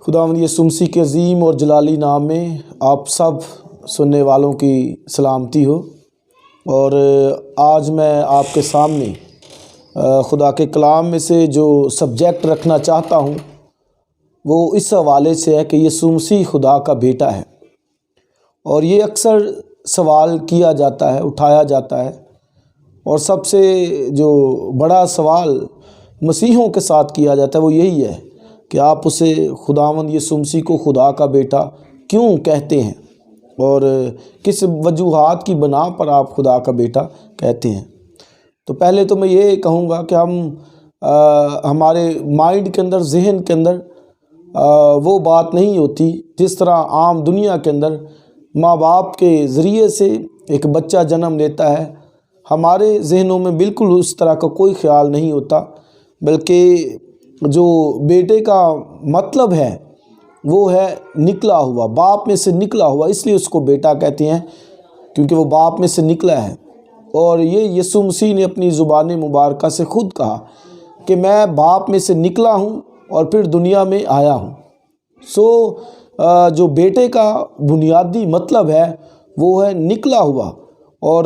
خداوند یسوع مسیح کے عظیم اور جلالی نام میں آپ سب سننے والوں کی سلامتی ہو۔ اور آج میں آپ کے سامنے خدا کے کلام میں سے جو سبجیکٹ رکھنا چاہتا ہوں وہ اس حوالے سے ہے کہ یسوع مسیح خدا کا بیٹا ہے۔ اور یہ اکثر سوال کیا جاتا ہے، اٹھایا جاتا ہے، اور سب سے جو بڑا سوال مسیحوں کے ساتھ کیا جاتا ہے وہ یہی ہے کہ آپ اسے خداوند یسوع مسیح کو خدا کا بیٹا کیوں کہتے ہیں، اور کس وجوہات کی بنا پر آپ خدا کا بیٹا کہتے ہیں۔ تو پہلے تو میں یہ کہوں گا کہ ہمارے مائنڈ کے اندر، ذہن کے اندر وہ بات نہیں ہوتی جس طرح عام دنیا کے اندر ماں باپ کے ذریعے سے ایک بچہ جنم لیتا ہے۔ ہمارے ذہنوں میں بالکل اس طرح کا کوئی خیال نہیں ہوتا، بلکہ جو بیٹے کا مطلب ہے وہ ہے نکلا ہوا، باپ میں سے نکلا ہوا، اس لیے اس کو بیٹا کہتے ہیں کیونکہ وہ باپ میں سے نکلا ہے۔ اور یہ یسوع مسیح نے اپنی زبان مبارکہ سے خود کہا کہ میں باپ میں سے نکلا ہوں اور پھر دنیا میں آیا ہوں۔ جو بیٹے کا بنیادی مطلب ہے وہ ہے نکلا ہوا، اور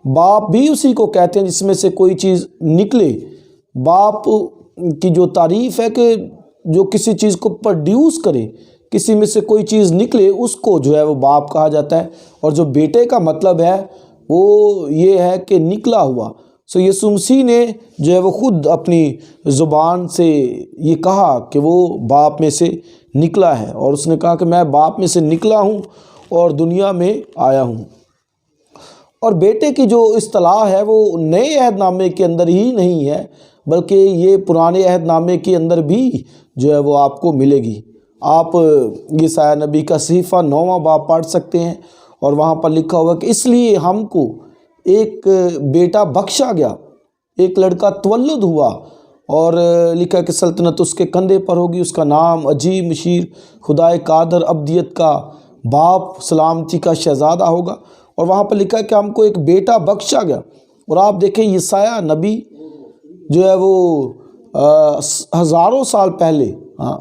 باپ بھی اسی کو کہتے ہیں جس میں سے کوئی چیز نکلے۔ باپ کی جو تعریف ہے کہ جو کسی چیز کو پروڈیوس کرے، کسی میں سے کوئی چیز نکلے، اس کو جو ہے وہ باپ کہا جاتا ہے۔ اور جو بیٹے کا مطلب ہے وہ یہ ہے کہ نکلا ہوا۔ یسوع مسیح نے جو ہے وہ خود اپنی زبان سے یہ کہا کہ وہ باپ میں سے نکلا ہے، اور اس نے کہا کہ میں باپ میں سے نکلا ہوں اور دنیا میں آیا ہوں۔ اور بیٹے کی جو اصطلاح ہے وہ نئے عہد نامے کے اندر ہی نہیں ہے، بلکہ یہ پرانے عہد نامے کے اندر بھی جو ہے وہ آپ کو ملے گی۔ آپ یسعیاء نبی کا صحیفہ 9واں باب پڑھ سکتے ہیں، اور وہاں پر لکھا ہوا کہ اس لیے ہم کو ایک بیٹا بخشا گیا، ایک لڑکا تولد ہوا، اور لکھا کہ سلطنت اس کے کندھے پر ہوگی، اس کا نام عجیب، مشیر، خدائے قادر، ابدیت کا باپ، سلامتی کا شہزادہ ہوگا۔ اور وہاں پر لکھا ہے کہ ہم کو ایک بیٹا بخشا گیا۔ اور آپ دیکھیں یسعیاء نبی جو ہے وہ ہزاروں سال پہلے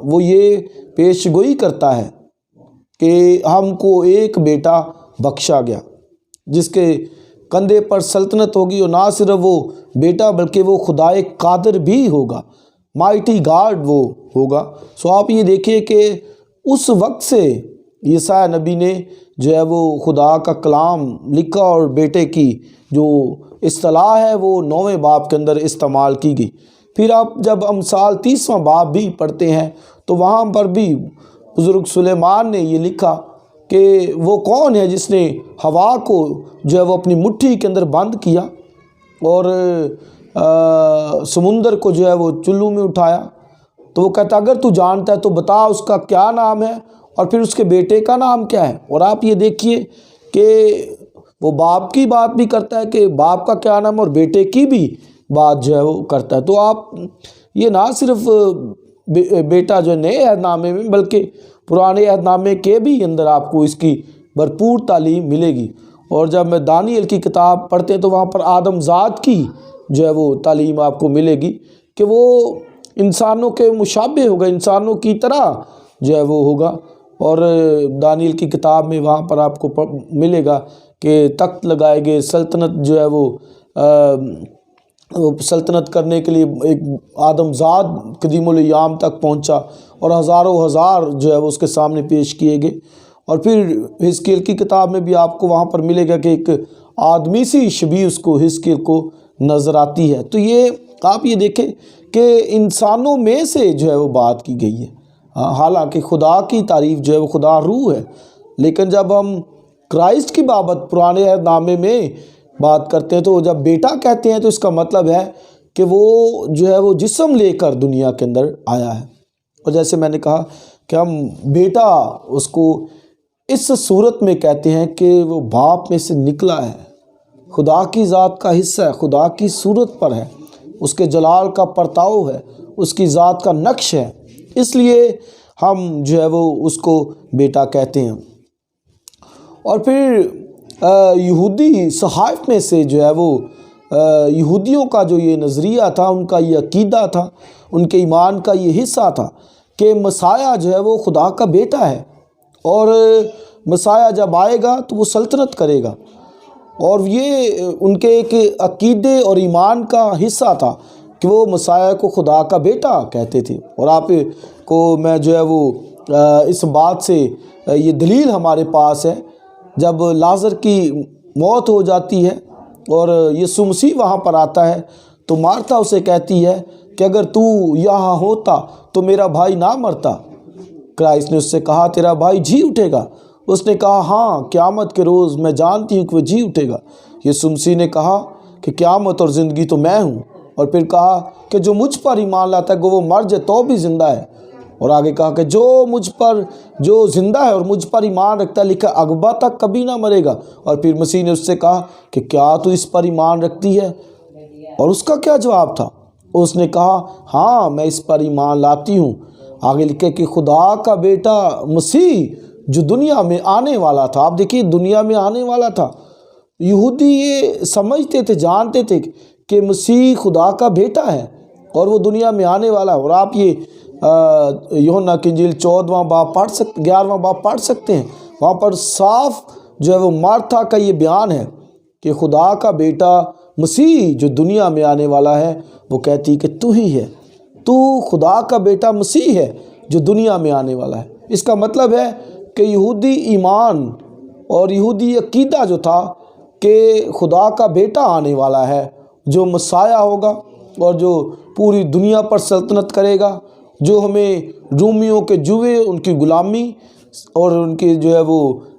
وہ یہ پیش گوئی کرتا ہے کہ ہم کو ایک بیٹا بخشا گیا جس کے کندھے پر سلطنت ہوگی، اور نہ صرف وہ بیٹا بلکہ وہ خدائے قادر بھی ہوگا، مائٹی گاڈ وہ ہوگا۔ آپ یہ دیکھیے کہ اس وقت سے یسعیاء نبی نے جو ہے وہ خدا کا کلام لکھا، اور بیٹے کی جو اصطلاح ہے وہ 9ویں باب کے اندر استعمال کی گئی۔ پھر آپ جب امثال 30واں باب بھی پڑھتے ہیں تو وہاں پر بھی بزرگ سلیمان نے یہ لکھا کہ وہ کون ہے جس نے ہوا کو جو ہے وہ اپنی مٹھی کے اندر بند کیا، اور سمندر کو جو ہے وہ چلو میں اٹھایا۔ تو وہ کہتا اگر تو جانتا ہے تو بتا اس کا کیا نام ہے، اور پھر اس کے بیٹے کا نام کیا ہے۔ اور آپ یہ دیکھیے کہ وہ باپ کی بات بھی کرتا ہے کہ باپ کا کیا نام، اور بیٹے کی بھی بات جو ہے وہ کرتا ہے۔ تو آپ یہ نہ صرف بیٹا جو نئے عہد نامے میں بلکہ پرانے عہد نامے کے بھی اندر آپ کو اس کی بھرپور تعلیم ملے گی۔ اور جب میں دانیل کی کتاب پڑھتے ہیں تو وہاں پر آدم ذات کی جو ہے وہ تعلیم آپ کو ملے گی کہ وہ انسانوں کے مشابہ ہوگا، انسانوں کی طرح جو ہے وہ ہوگا۔ اور دانیل کی کتاب میں وہاں پر آپ کو ملے گا کہ تخت لگائے گئے، سلطنت جو ہے وہ سلطنت کرنے کے لیے ایک آدم ذات قدیم الایام تک پہنچا، اور ہزاروں ہزار جو ہے وہ اس کے سامنے پیش کیے گئے۔ اور پھر حزقیل کی کتاب میں بھی آپ کو وہاں پر ملے گا کہ ایک آدمی سی شبیہ اس کو حزقیل کو نظر آتی ہے۔ تو یہ آپ یہ دیکھیں کہ انسانوں میں سے جو ہے وہ بات کی گئی ہے، حالانکہ خدا کی تعریف جو ہے وہ خدا روح ہے، لیکن جب ہم کرائسٹ کی بابت پرانے عہد نامے میں بات کرتے ہیں تو جب بیٹا کہتے ہیں تو اس کا مطلب ہے کہ وہ جو ہے وہ جسم لے کر دنیا کے اندر آیا ہے۔ اور جیسے میں نے کہا کہ ہم بیٹا اس کو اس صورت میں کہتے ہیں کہ وہ باپ میں سے نکلا ہے، خدا کی ذات کا حصہ ہے، خدا کی صورت پر ہے، اس کے جلال کا پرتاؤ ہے، اس کی ذات کا نقش ہے، اس لیے ہم جو ہے وہ اس کو بیٹا کہتے ہیں۔ اور پھر یہودی صحائف میں سے جو ہے وہ یہودیوں کا جو یہ نظریہ تھا، ان کا یہ عقیدہ تھا، ان کے ایمان کا یہ حصہ تھا کہ مسیح جو ہے وہ خدا کا بیٹا ہے، اور مسیح جب آئے گا تو وہ سلطنت کرے گا، اور یہ ان کے ایک عقیدے اور ایمان کا حصہ تھا کہ وہ مسیح کو خدا کا بیٹا کہتے تھے۔ اور آپ کو میں جو ہے وہ اس بات سے یہ دلیل ہمارے پاس ہے، جب لازر کی موت ہو جاتی ہے اور یسوع مسیح وہاں پر آتا ہے تو مارتھا اسے کہتی ہے کہ اگر تو یہاں ہوتا تو میرا بھائی نہ مرتا۔ کرائسٹ نے اس سے کہا تیرا بھائی جی اٹھے گا۔ اس نے کہا ہاں، قیامت کے روز میں جانتی ہوں کہ وہ جی اٹھے گا۔ یسوع مسیح نے کہا کہ قیامت اور زندگی تو میں ہوں، اور پھر کہا کہ جو مجھ پر ایمان لاتا ہے کہ وہ مر جائے تو بھی زندہ ہے، اور آگے کہا کہ جو زندہ ہے اور مجھ پر ایمان رکھتا ہے، لکھا عقبہ تک کبھی نہ مرے گا۔ اور پھر مسیح نے اس سے کہا کہ کیا تو اس پر ایمان رکھتی ہے؟ اور اس کا کیا جواب تھا؟ اس نے کہا ہاں میں اس پر ایمان لاتی ہوں۔ آگے لکھے کہ خدا کا بیٹا مسیح جو دنیا میں آنے والا تھا، آپ دیکھیے دنیا میں آنے والا تھا، یہودی یہ سمجھتے تھے، جانتے تھے کہ مسیح خدا کا بیٹا ہے اور وہ دنیا میں آنے والا ہے۔ اور آپ یہ یوحنا کی انجیل 11واں باب پڑھ سکتے ہیں، وہاں پر صاف جو ہے وہ مارتھا کا یہ بیان ہے کہ خدا کا بیٹا مسیح جو دنیا میں آنے والا ہے، وہ کہتی کہ تو ہی ہے، تو خدا کا بیٹا مسیح ہے جو دنیا میں آنے والا ہے۔ اس کا مطلب ہے کہ یہودی ایمان اور یہودی عقیدہ جو تھا کہ خدا کا بیٹا آنے والا ہے جو مسیح ہوگا اور جو پوری دنیا پر سلطنت کرے گا، جو ہمیں رومیوں کے جوے، ان کی غلامی اور ان کے جو ہے وہ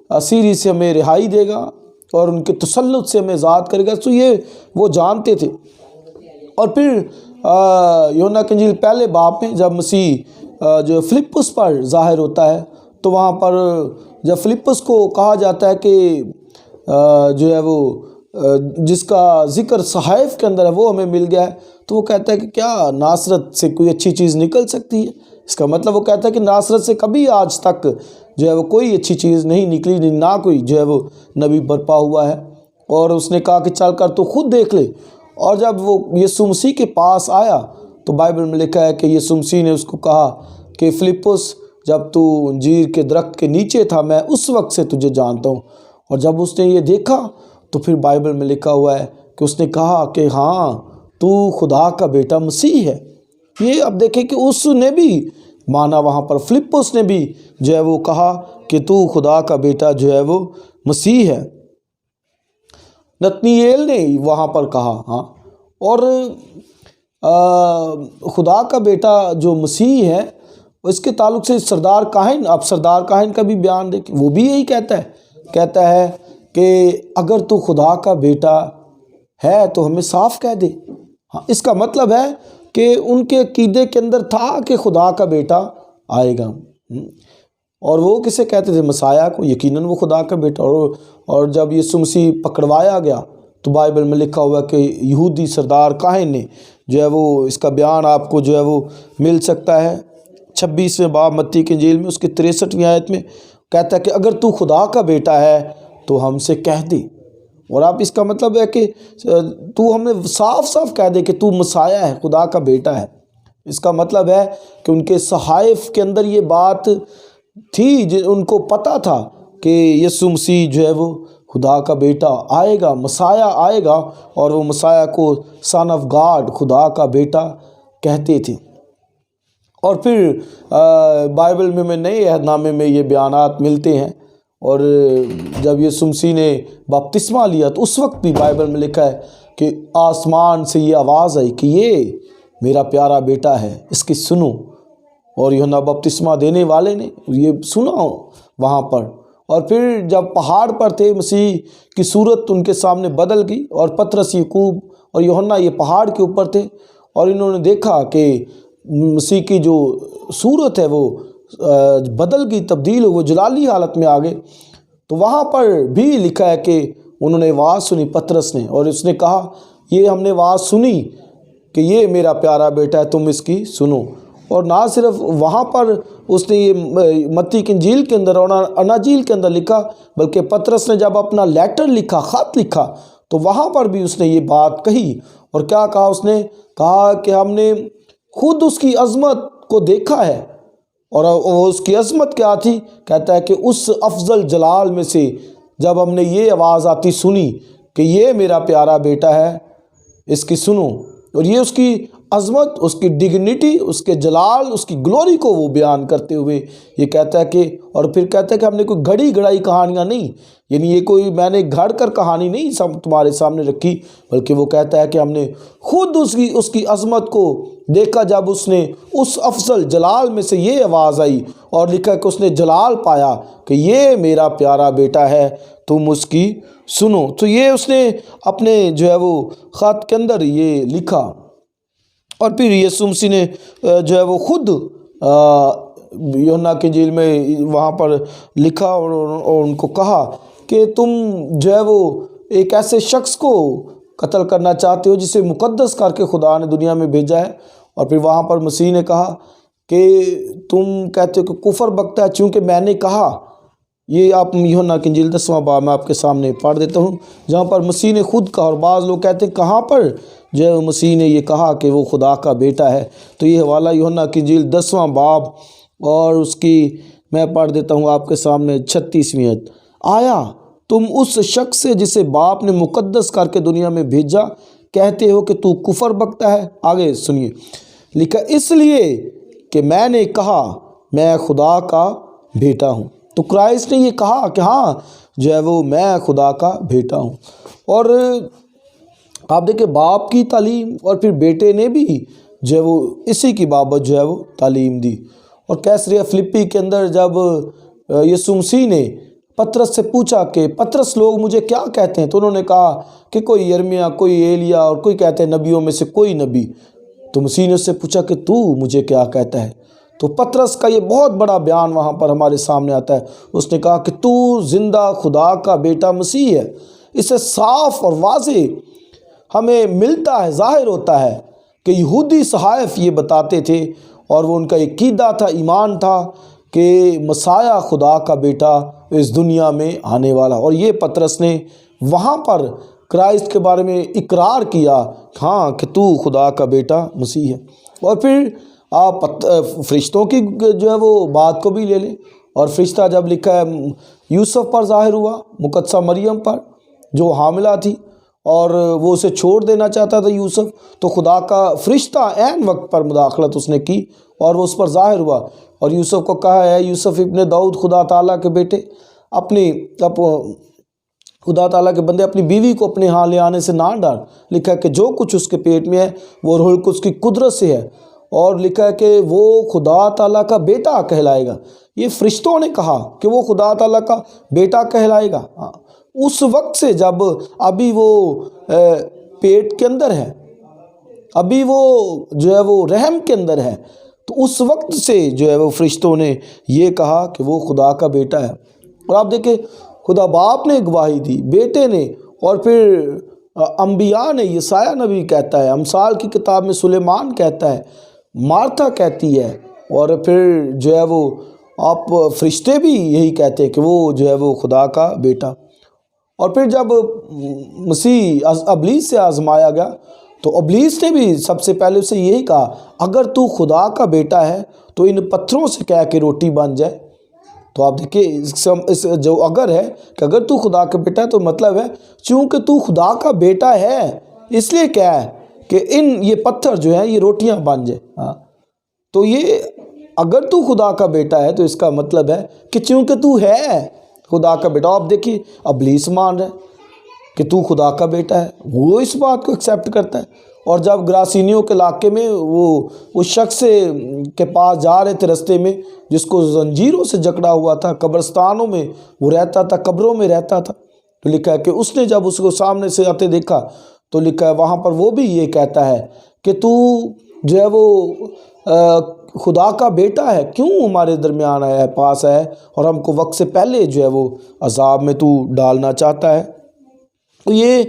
اسیری سے ہمیں رہائی دے گا اور ان کے تسلط سے ہمیں آزاد کرے گا، تو یہ وہ جانتے تھے۔ اور پھر یوحنا کی انجیل پہلے باب میں جب مسیح جو فلپس پر ظاہر ہوتا ہے تو وہاں پر جب فلپس کو کہا جاتا ہے کہ جو ہے وہ جس کا ذکر صحائف کے اندر ہے وہ ہمیں مل گیا ہے، تو وہ کہتا ہے کہ کیا ناصرت سے کوئی اچھی چیز نکل سکتی ہے؟ اس کا مطلب وہ کہتا ہے کہ ناصرت سے کبھی آج تک جو ہے وہ کوئی اچھی چیز نہیں نکلی، نہ کوئی جو ہے وہ نبی برپا ہوا ہے۔ اور اس نے کہا کہ چل کر تو خود دیکھ لے۔ اور جب وہ یسوع مسیح کے پاس آیا تو بائبل میں لکھا ہے کہ یسوع مسیح نے اس کو کہا کہ فلپس جب تو انجیر کے درخت کے نیچے تھا میں اس وقت سے تجھے جانتا ہوں۔ اور جب اس نے یہ دیکھا تو پھر بائبل میں لکھا ہوا ہے کہ اس نے کہا کہ ہاں تو خدا کا بیٹا مسیح ہے۔ یہ اب دیکھیں کہ اس نے بھی مانا، وہاں پر فلپس نے بھی جو ہے وہ کہا کہ تو خدا کا بیٹا جو ہے وہ مسیح ہے۔ نتنیل نے وہاں پر کہا ہاں۔ اور خدا کا بیٹا جو مسیح ہے اس کے تعلق سے سردار کاہن، آپ سردار کاہن کا بھی بیان دیکھیں، وہ بھی یہی کہتا ہے کہ اگر تو خدا کا بیٹا ہے تو ہمیں صاف کہہ دے۔ ہاں، اس کا مطلب ہے کہ ان کے عقیدے کے اندر تھا کہ خدا کا بیٹا آئے گا، اور وہ کسے کہتے تھے؟ مسیح کو، یقیناً وہ خدا کا بیٹا۔ اور جب یسوع مسیح پکڑوایا گیا تو بائبل میں لکھا ہوا کہ یہودی سردار کاہن نے جو ہے وہ اس کا بیان آپ کو جو ہے وہ مل سکتا ہے 26ویں باب متی کی انجیل میں، اس کی 63ویں آیت میں کہتا ہے کہ اگر تو خدا کا بیٹا ہے تو ہم سے کہہ دے۔ اور آپ اس کا مطلب ہے کہ تو ہمیں صاف کہہ دے کہ تو مسیح ہے، خدا کا بیٹا ہے۔ اس کا مطلب ہے کہ ان کے صحائف کے اندر یہ بات تھی، ان کو پتہ تھا کہ یسوع مسیح جو ہے وہ خدا کا بیٹا آئے گا، مسیح آئے گا، اور وہ مسیح کو سن آف گاڈ، خدا کا بیٹا کہتے تھے۔ اور پھر بائبل میں نئے عہد نامے میں یہ بیانات ملتے ہیں۔ اور جب یسوع مسیح نے بپتسمہ لیا تو اس وقت بھی بائبل میں لکھا ہے کہ آسمان سے یہ آواز آئی کہ یہ میرا پیارا بیٹا ہے، اس کی سنو۔ اور یوحنا بپتسمہ دینے والے نے یہ سنا وہاں پر۔ اور پھر جب پہاڑ پر تھے، مسیح کی صورت ان کے سامنے بدل گئی، اور پطرس، یعقوب اور یوحنا یہ پہاڑ کے اوپر تھے، اور انہوں نے دیکھا کہ مسیح کی جو صورت ہے وہ بدل گئی، تبدیل ہو، وہ جلالی حالت میں آ گئے۔ تو وہاں پر بھی لکھا ہے کہ انہوں نے آواز سنی، پطرس نے، اور اس نے کہا یہ ہم نے آواز سنی کہ یہ میرا پیارا بیٹا ہے، تم اس کی سنو۔ اور نہ صرف وہاں پر اس نے یہ متی کی انجیل کے اندر اور اناجیل کے اندر لکھا، بلکہ پطرس نے جب اپنا لیٹر لکھا، خط لکھا، تو وہاں پر بھی اس نے یہ بات کہی۔ اور کیا کہا؟ اس نے کہا کہ ہم نے خود اس کی عظمت کو دیکھا ہے اور وہ اس کی عظمت کیا تھی؟ کہتا ہے کہ اس افضل جلال میں سے جب ہم نے یہ آواز آتی سنی کہ یہ میرا پیارا بیٹا ہے، اس کی سنو، اور یہ اس کی عظمت، اس کی ڈگنیٹی، اس کے جلال، اس کی گلوری کو وہ بیان کرتے ہوئے یہ کہتا ہے کہ، اور پھر کہتا ہے کہ ہم نے کوئی گھڑی گھڑائی کہانیاں نہیں، یعنی یہ کوئی میں نے گھڑ کر کہانی نہیں سب تمہارے سامنے رکھی، بلکہ وہ کہتا ہے کہ ہم نے خود اس کی عظمت کو دیکھا جب اس نے اس افضل جلال میں سے یہ آواز آئی، اور لکھا کہ اس نے جلال پایا کہ یہ میرا پیارا بیٹا ہے، تم اس کی سنو۔ تو یہ اس نے اپنے جو ہے وہ خط کے اندر یہ لکھا، اور پھر یسوع مسیح نے جو ہے وہ خود یوحنا کی انجیل میں وہاں پر لکھا اور ان کو کہا کہ تم جو ہے وہ ایک ایسے شخص کو قتل کرنا چاہتے ہو جسے مقدس کر کے خدا نے دنیا میں بھیجا ہے۔ اور پھر وہاں پر مسیح نے کہا کہ تم کہتے ہو کہ کفر بکتا ہے، چونکہ میں نے کہا۔ یہ آپ یوحنا کی انجیل 10واں باب میں آپ کے سامنے پڑھ دیتا ہوں، جہاں پر مسیح نے خود کہا، اور بعض لوگ کہتے ہیں کہاں پر جو ہے مسیح نے یہ کہا کہ وہ خدا کا بیٹا ہے؟ تو یہ حوالہ یوحنا کی انجیل 10واں باب، اور اس کی میں پڑھ دیتا ہوں آپ کے سامنے 36ویں آیت۔ آیا تم اس شخص سے جسے باپ نے مقدس کر کے دنیا میں بھیجا کہتے ہو کہ تو کفر بکتا ہے؟ آگے سنیے، لکھا اس لیے کہ میں نے کہا میں خدا کا بیٹا ہوں۔ تو کرائسٹ نے یہ کہا کہ ہاں جو ہے وہ میں خدا کا بیٹا ہوں۔ اور آپ دیکھیں باپ کی تعلیم، اور پھر بیٹے نے بھی جو ہے وہ اسی کی بابت جو ہے وہ تعلیم دی۔ اور کیسریہ فلپی کے اندر جب یسوع مسیح نے پطرس سے پوچھا کہ پطرس لوگ مجھے کیا کہتے ہیں، تو انہوں نے کہا کہ کوئی یرمیہ، کوئی ایلیا، اور کوئی کہتے ہیں نبیوں میں سے کوئی نبی۔ تو مسیح نے اس سے پوچھا کہ تو مجھے کیا کہتا ہے؟ تو پطرس کا یہ بہت بڑا بیان وہاں پر ہمارے سامنے آتا ہے۔ اس نے کہا کہ تو زندہ خدا کا بیٹا مسیح ہے۔ اس سے صاف اور واضح ہمیں ملتا ہے، ظاہر ہوتا ہے کہ یہودی صحائف یہ بتاتے تھے، اور وہ ان کا عقیدہ تھا، ایمان تھا کہ مسیح خدا کا بیٹا اس دنیا میں آنے والا۔ اور یہ پطرس نے وہاں پر کرائسٹ کے بارے میں اقرار کیا، ہاں کہ تو خدا کا بیٹا مسیح ہے۔ اور پھر آپ فرشتوں کی جو ہے وہ بات کو بھی لے لیں، اور فرشتہ جب لکھا ہے یوسف پر ظاہر ہوا، مقدسہ مریم پر جو حاملہ تھی، اور وہ اسے چھوڑ دینا چاہتا تھا یوسف، تو خدا کا فرشتہ عین وقت پر مداخلت اس نے کی، اور وہ اس پر ظاہر ہوا، اور یوسف کو کہا ہے یوسف ابن داؤد، خدا تعالیٰ کے بیٹے، خدا تعالیٰ کے بندے، اپنی بیوی کو اپنے ہاں لے آنے سے نہ ڈر۔ لکھا ہے کہ جو کچھ اس کے پیٹ میں ہے وہ روح القدس کی قدرت سے ہے، اور لکھا ہے کہ وہ خدا تعالیٰ کا بیٹا کہلائے گا۔ یہ فرشتوں نے کہا کہ وہ خدا تعالیٰ کا بیٹا کہلائے گا۔ اس وقت سے جب ابھی وہ پیٹ کے اندر ہے، ابھی وہ جو ہے وہ رحم کے اندر ہے، تو اس وقت سے جو ہے وہ فرشتوں نے یہ کہا کہ وہ خدا کا بیٹا ہے۔ اور آپ دیکھیں خدا باپ نے گواہی دی، بیٹے نے، اور پھر انبیاء نے، یسایہ نبی کہتا ہے، امثال کی کتاب میں سلیمان کہتا ہے، مارتھا کہتی ہے، اور پھر جو ہے وہ آپ فرشتے بھی یہی کہتے ہیں کہ وہ جو ہے وہ خدا کا بیٹا۔ اور پھر جب مسیح ابلیس سے آزمایا گیا، تو ابلیس نے بھی سب سے پہلے اسے یہی کہا اگر تو خدا کا بیٹا ہے تو ان پتھروں سے کہہ کہ روٹی بن جائے۔ تو آپ دیکھیں اس جو اگر ہے کہ اگر تو خدا کا بیٹا ہے، تو مطلب ہے چونکہ تو خدا کا بیٹا ہے اس لیے کیا ہے کہ یہ پتھر جو ہیں یہ روٹیاں بن جائے۔ ہاں، تو یہ اگر تو خدا کا بیٹا ہے تو اس کا مطلب ہے کہ چونکہ تو ہے خدا کا بیٹا۔ آپ دیکھیے ابلیس مان رہا ہے کہ تو خدا کا بیٹا ہے، وہ اس بات کو ایکسیپٹ کرتا ہے۔ اور جب گراسینیوں کے علاقے میں وہ اس شخص کے پاس جا رہے تھے رستے میں جس کو زنجیروں سے جکڑا ہوا تھا، قبرستانوں میں وہ رہتا تھا، قبروں میں رہتا تھا، تو لکھا ہے کہ اس نے جب اس کو سامنے سے آتے دیکھا تو لکھا ہے وہاں پر وہ بھی یہ کہتا ہے کہ تو جو ہے وہ خدا کا بیٹا ہے، کیوں ہمارے درمیان آیا ہے، پاس ہے، اور ہم کو وقت سے پہلے جو ہے وہ عذاب میں تو ڈالنا چاہتا ہے۔ تو یہ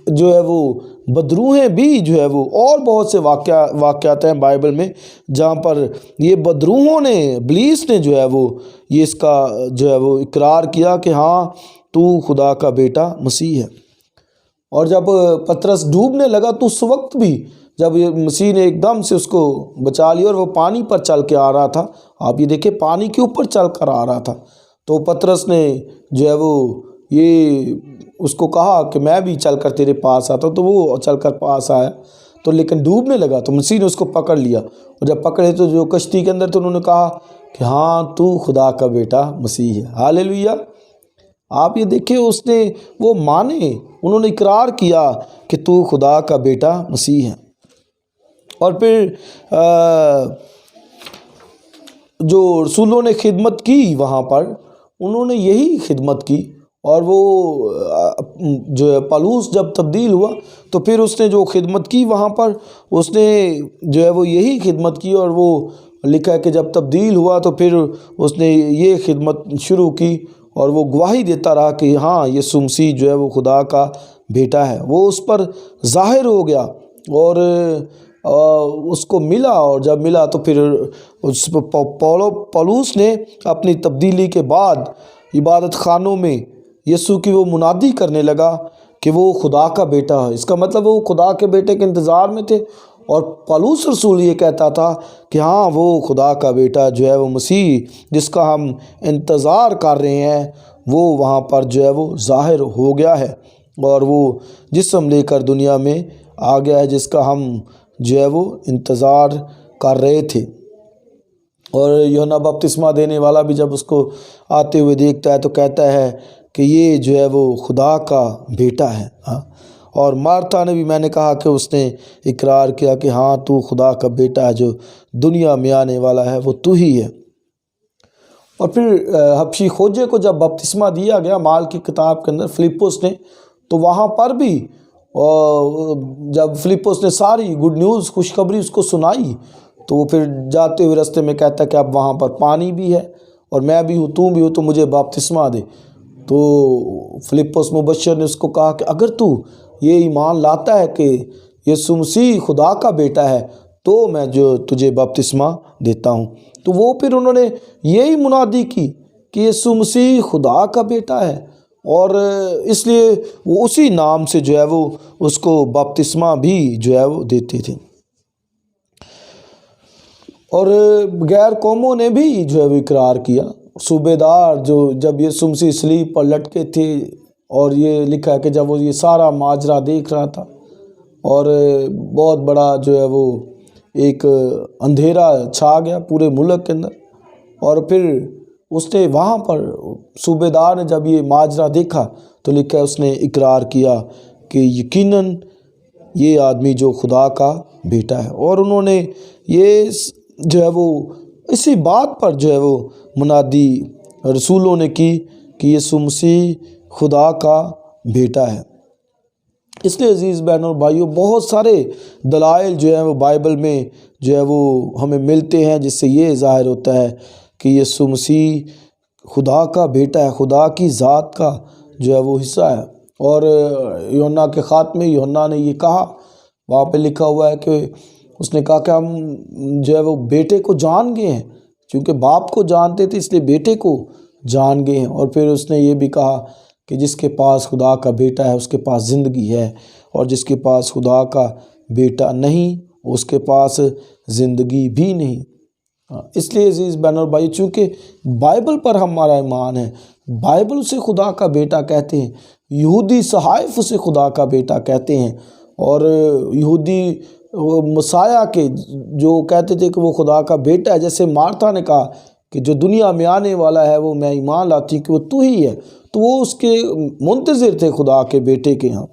جو ہے وہ بدروہیں بھی جو ہے وہ اور بہت سے واقعات ہیں بائبل میں جہاں پر یہ بدروہوں نے، ابلیس نے جو ہے وہ یہ اس کا جو ہے وہ اقرار کیا کہ ہاں تو خدا کا بیٹا مسیح ہے۔ اور جب پطرس ڈوبنے لگا تو اس وقت بھی جب یہ مسیح نے ایک دم سے اس کو بچا لیا اور وہ پانی پر چل کے آ رہا تھا، آپ یہ دیکھیں پانی کے اوپر چل کر آ رہا تھا، تو پطرس نے جو ہے وہ یہ اس کو کہا کہ میں بھی چل کر تیرے پاس آتا ہوں، تو وہ چل کر پاس آیا، تو لیکن ڈوبنے لگا، تو مسیح نے اس کو پکڑ لیا، اور جب پکڑے تو جو کشتی کے اندر، تو انہوں نے کہا کہ ہاں تو خدا کا بیٹا مسیح ہے۔ ہاللیلویہ۔ آپ یہ دیکھیں اس نے وہ مانے، انہوں نے اقرار کیا کہ تو خدا کا بیٹا مسیح ہے۔ اور پھر جو رسولوں نے خدمت کی وہاں پر، انہوں نے یہی خدمت کی، اور وہ جو ہے پالوس جب تبدیل ہوا تو پھر اس نے جو خدمت کی وہاں پر، اس نے جو ہے وہ یہی خدمت کی، اور وہ لکھا ہے کہ جب تبدیل ہوا تو پھر اس نے یہ خدمت شروع کی، اور وہ گواہی دیتا رہا کہ ہاں یسوع مسیح جو ہے وہ خدا کا بیٹا ہے۔ وہ اس پر ظاہر ہو گیا اور اس کو ملا، اور جب ملا تو پھر اس پالوس نے اپنی تبدیلی کے بعد عبادت خانوں میں یسوع کی وہ منادی کرنے لگا کہ وہ خدا کا بیٹا ہے۔ اس کا مطلب وہ خدا کے بیٹے کے انتظار میں تھے، اور پالوس رسول یہ کہتا تھا کہ ہاں وہ خدا کا بیٹا جو ہے وہ مسیح جس کا ہم انتظار کر رہے ہیں، وہ وہاں پر جو ہے وہ ظاہر ہو گیا ہے، اور وہ جسم لے کر دنیا میں آ گیا ہے جس کا ہم جو ہے وہ انتظار کر رہے تھے۔ اور یوحنا بپتسمہ دینے والا بھی جب اس کو آتے ہوئے دیکھتا ہے تو کہتا ہے کہ یہ جو ہے وہ خدا کا بیٹا ہے۔ اور مارتھا نے بھی، میں نے کہا کہ اس نے اقرار کیا کہ ہاں تو خدا کا بیٹا ہے، جو دنیا میں آنے والا ہے وہ تو ہی ہے۔ اور پھر حبشی کھوجے کو جب بپتسمہ دیا گیا مال کی کتاب کے اندر فلپس نے، تو وہاں پر بھی جب فلپس نے ساری گڈ نیوز خوشخبری اس کو سنائی، تو وہ پھر جاتے ہوئے رستے میں کہتا ہے کہ اب وہاں پر پانی بھی ہے اور میں بھی ہوں، تو بھی ہوں، تو مجھے بپتسمہ دے۔ تو فلپس مبشر نے اس کو کہا کہ اگر تو یہ ایمان لاتا ہے کہ یسوع مسیح خدا کا بیٹا ہے تو میں جو تجھے بپتسمہ دیتا ہوں۔ تو وہ پھر انہوں نے یہی منادی کی کہ یسوع مسیح خدا کا بیٹا ہے، اور اس لیے وہ اسی نام سے جو ہے وہ اس کو بپتسمہ بھی جو ہے وہ دیتے تھے۔ اور غیر قوموں نے بھی جو ہے وہ اقرار کیا۔ صوبے دار جو جب یسوع مسیح صلیب پر لٹکے تھے، اور یہ لکھا ہے کہ جب وہ یہ سارا ماجرا دیکھ رہا تھا، اور بہت بڑا جو ہے وہ ایک اندھیرا چھا گیا پورے ملک کے اندر، اور پھر اس نے وہاں پر صوبے دار نے جب یہ ماجرا دیکھا تو لکھا ہے اس نے اقرار کیا کہ یقیناً یہ آدمی جو خدا کا بیٹا ہے، اور انہوں نے یہ جو ہے وہ اسی بات پر جو ہے وہ منادی رسولوں نے کی کہ یسوع مسیح خدا کا بیٹا ہے۔ اس لیے عزیز بہنوں اور بھائیوں، بہت سارے دلائل جو ہیں وہ بائبل میں جو ہے وہ ہمیں ملتے ہیں جس سے یہ ظاہر ہوتا ہے کہ یسوع مسیح خدا کا بیٹا ہے، خدا کی ذات کا جو ہے وہ حصہ ہے۔ اور یوحنا کے خاتمے یوحنا نے یہ کہا، وہاں پہ لکھا ہوا ہے کہ اس نے کہا کہ ہم جو ہے وہ بیٹے کو جان گئے ہیں، چونکہ باپ کو جانتے تھے اس لیے بیٹے کو جان گئے ہیں۔ اور پھر اس نے یہ بھی کہا کہ جس کے پاس خدا کا بیٹا ہے اس کے پاس زندگی ہے، اور جس کے پاس خدا کا بیٹا نہیں اس کے پاس زندگی بھی نہیں۔ اس لیے عزیز بہن اور بھائی، چونکہ بائبل پر ہمارا ایمان ہے، بائبل اسے خدا کا بیٹا کہتے ہیں، یہودی صحائف اسے خدا کا بیٹا کہتے ہیں، اور یہودی مسیح کے جو کہتے تھے کہ وہ خدا کا بیٹا ہے، جیسے مارتھا نے کہا کہ جو دنیا میں آنے والا ہے وہ میں ایمان لاتی ہوں کہ وہ تو ہی ہے، تو وہ اس کے منتظر تھے خدا کے بیٹے کے ہاں۔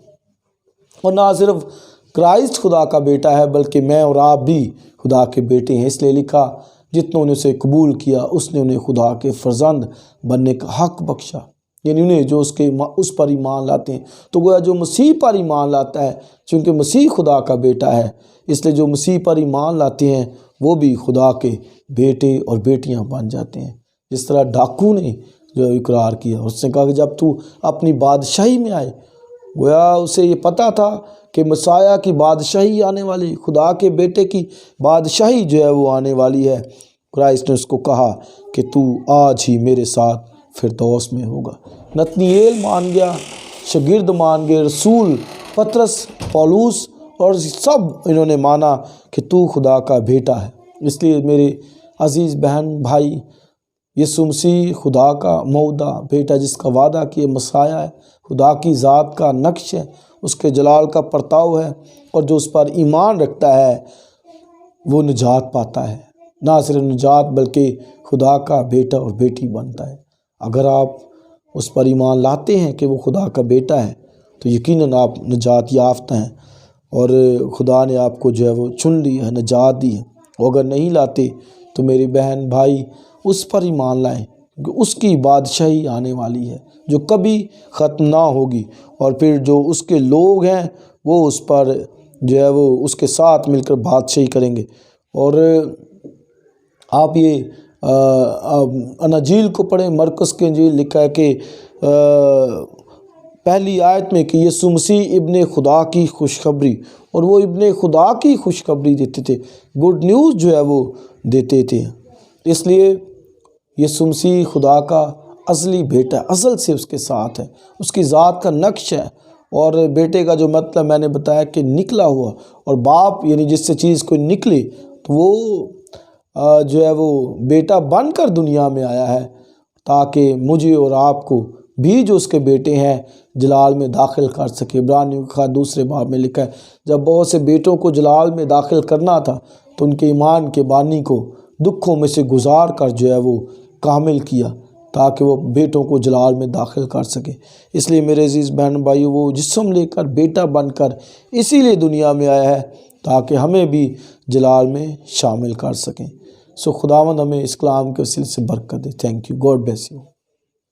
اور نہ صرف کرائسٹ خدا کا بیٹا ہے بلکہ میں اور آپ بھی خدا کے بیٹے ہیں۔ اس لیے لکھا جتنوں نے اسے قبول کیا اس نے انہیں خدا کے فرزند بننے کا حق بخشا، یعنی انہیں جو اس پر ایمان لاتے ہیں۔ تو گویا جو مسیح پر ایمان لاتا ہے، چونکہ مسیح خدا کا بیٹا ہے، اس لیے جو مسیح پر ایمان لاتے ہیں وہ بھی خدا کے بیٹے اور بیٹیاں بن جاتے ہیں۔ جس طرح ڈاکو نے جو اقرار کیا، اس نے کہا کہ جب تو اپنی بادشاہی میں آئے، گویا اسے یہ پتہ تھا کہ مسیح کی بادشاہی آنے والی، خدا کے بیٹے کی بادشاہی جو ہے وہ آنے والی ہے۔ کرائسٹ نے اس کو کہا کہ تو آج ہی میرے ساتھ فردوس میں ہوگا۔ نتنیل مان گیا، شاگرد مان گئے، رسول پطرس، پولوس اور سب انہوں نے مانا کہ تو خدا کا بیٹا ہے۔ اس لیے میرے عزیز بہن بھائی، یسوع مسیح خدا کا مودع بیٹا، جس کا وعدہ کیے مسیح ہے، خدا کی ذات کا نقش ہے، اس کے جلال کا پرتاؤ ہے، اور جو اس پر ایمان رکھتا ہے وہ نجات پاتا ہے۔ نہ صرف نجات بلکہ خدا کا بیٹا اور بیٹی بنتا ہے۔ اگر آپ اس پر ایمان لاتے ہیں کہ وہ خدا کا بیٹا ہے تو یقیناً آپ نجات یافتہ ہیں، اور خدا نے آپ کو جو ہے وہ چن لیا ہے، نجات دی ہے۔ اور اگر نہیں لاتے تو میری بہن بھائی اس پر ایمان لائیں کہ اس کی بادشاہی آنے والی ہے جو کبھی ختم نہ ہوگی، اور پھر جو اس کے لوگ ہیں وہ اس پر جو ہے وہ اس کے ساتھ مل کر بادشاہی کریں گے۔ اور آپ یہ اناجیل کو پڑھیں، مرکز کی انجیل، لکھا ہے کہ پہلی آیت میں کہ یسوع مسیح ابن خدا کی خوشخبری، اور وہ ابن خدا کی خوشخبری دیتے تھے، گڈ نیوز جو ہے وہ دیتے تھے۔ اس لیے یسوع مسیح خدا کا ازلی بیٹا ہے، ازل سے اس کے ساتھ ہے، اس کی ذات کا نقش ہے۔ اور بیٹے کا جو مطلب میں نے بتایا کہ نکلا ہوا، اور باپ یعنی جس سے چیز کوئی نکلے تو وہ جو ہے وہ بیٹا بن کر دنیا میں آیا ہے، تاکہ مجھے اور آپ کو بھی جو اس کے بیٹے ہیں جلال میں داخل کر سکے۔ عبرانیوں کا 2 باب میں لکھا ہے جب بہت سے بیٹوں کو جلال میں داخل کرنا تھا تو ان کے ایمان کے بانی کو دکھوں میں سے گزار کر جو ہے وہ کامل کیا، تاکہ وہ بیٹوں کو جلال میں داخل کر سکے۔ اس لیے میرے عزیز بہن بھائیو، وہ جسم لے کر بیٹا بن کر اسی لیے دنیا میں آیا ہے تاکہ ہمیں بھی جلال میں شامل کر سکیں۔ خداوند ہمیں اس کلام کے وسیلے سے برکت دے۔ Thank you, God bless you.